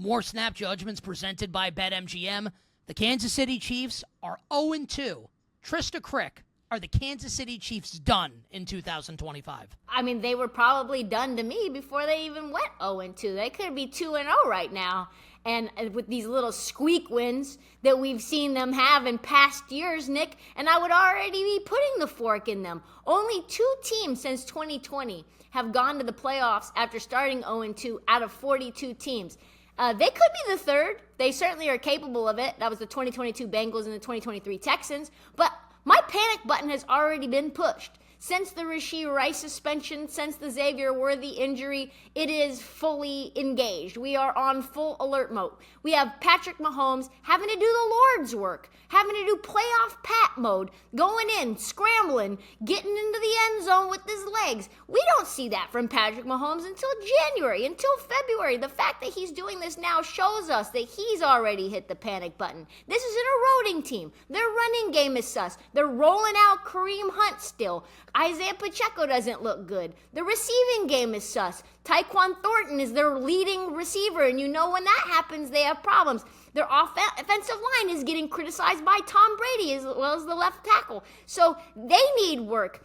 More snap judgments presented by BetMGM. The Kansas City Chiefs are 0-2. Trysta Krick, are the Kansas City Chiefs done in 2025? I mean, they were probably done to me before they even went 0-2. They could be 2-0 right now. And with these little squeak wins that we've seen them have in past years, Nick, and I would already be putting the fork in them. Only 2 teams since 2020 have gone to the playoffs after starting 0-2 out of 42 teams. They could be the third. They certainly are capable of it. That was the 2022 Bengals and the 2023 Texans. But my panic button has already been pushed. Since the Rashee Rice suspension, since the Xavier Worthy injury, it is fully engaged. We are on full alert mode. We have Patrick Mahomes having to do the Lord's work, having to do playoff Pat mode, going in, scrambling, getting into the end zone with his legs. We don't see that from Patrick Mahomes until January, until February. The fact that he's doing this now shows us that he's already hit the panic button. This is an eroding team. Their running game is sus. They're rolling out Kareem Hunt still. Isaiah Pacheco doesn't look good. The receiving game is sus. Tyquan Thornton is their leading receiver, and you know when that happens, they have problems. Their offensive line is getting criticized by Tom Brady as well as the left tackle. So they need work.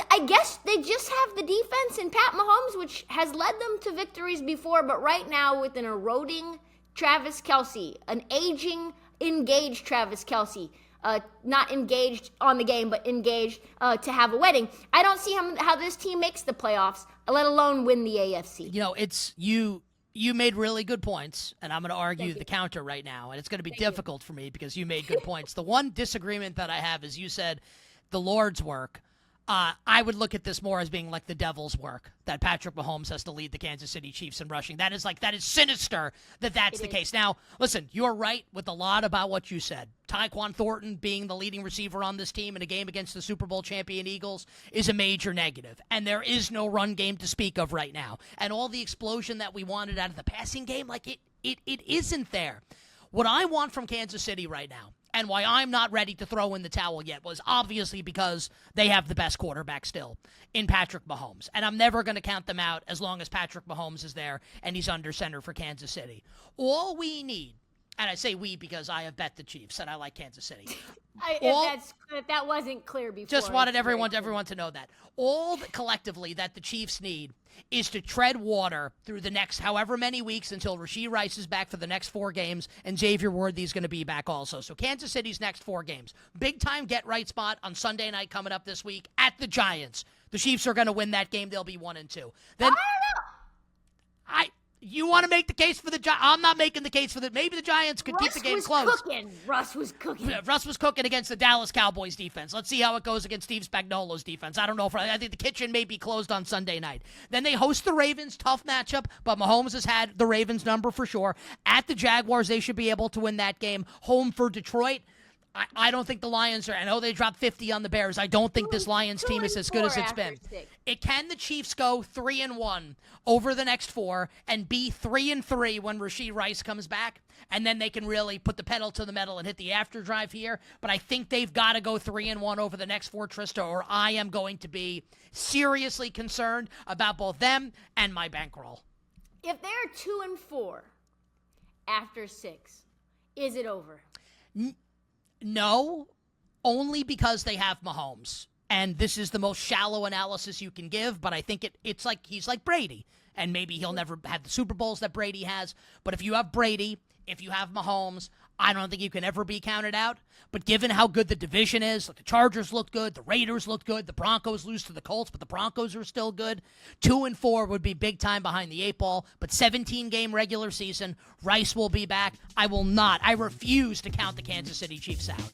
I guess they just have the defense and Pat Mahomes, which has led them to victories before, but right now with an eroding Travis Kelce, an aging, engaged Travis Kelce, not engaged on the game, but engaged to have a wedding. I don't see how this team makes the playoffs, let alone win the AFC. You know, it's you made really good points, and I'm going to argue the counter right now, and it's going to be difficult for me because you made good points. The one disagreement that I have is you said the Lord's work. I would look at this more as being like the devil's work, that Patrick Mahomes has to lead the Kansas City Chiefs in rushing. That is sinister that's the case. Now, listen, you're right with a lot about what you said. Tyquan Thornton being the leading receiver on this team in a game against the Super Bowl champion Eagles is a major negative. And there is no run game to speak of right now. And all the explosion that we wanted out of the passing game, like it isn't there. What I want from Kansas City right now, and why I'm not ready to throw in the towel yet, was obviously because they have the best quarterback still in Patrick Mahomes. And I'm never going to count them out as long as Patrick Mahomes is there and he's under center for Kansas City. All we need, and I say we because I have bet the Chiefs and I like Kansas City. If that wasn't clear before. Just wanted everyone to know that. All collectively that the Chiefs need is to tread water through the next however many weeks until Rashee Rice is back for the next 4 games and Xavier Worthy is going to be back also. So Kansas City's next 4 games. Big time get-right spot on Sunday night coming up this week at the Giants. The Chiefs are going to win that game. They'll be 1-2. Then I don't know. You want to make the case for the Giants? I'm not making the case for the. Maybe the Giants could keep the game close. Russ was cooking. Russ was cooking against the Dallas Cowboys defense. Let's see how it goes against Steve Spagnuolo's defense. I don't know. I think the kitchen may be closed on Sunday night. Then they host the Ravens. Tough matchup, but Mahomes has had the Ravens number for sure. At the Jaguars, they should be able to win that game. Home for Detroit. I don't think the Lions are. I know they dropped 50 on the Bears. I don't think this Lions team is as good as it's been. Can the Chiefs go 3-1 over the next 4 and be 3-3 when Rashee Rice comes back? And then they can really put the pedal to the metal and hit the after drive here. But I think they've got to go 3-1 over the next 4, Trysta, or I am going to be seriously concerned about both them and my bankroll. If they're 2-4 after 6, is it over? No, only because they have Mahomes. And this is the most shallow analysis you can give, but I think it's like he's like Brady. And maybe he'll never have the Super Bowls that Brady has. But if you have Brady, if you have Mahomes, I don't think you can ever be counted out. But given how good the division is, like the Chargers look good, the Raiders look good, the Broncos lose to the Colts, but the Broncos are still good. 2-4 would be big time behind the 8 ball. But 17-game regular season, Rice will be back. I refuse to count the Kansas City Chiefs out.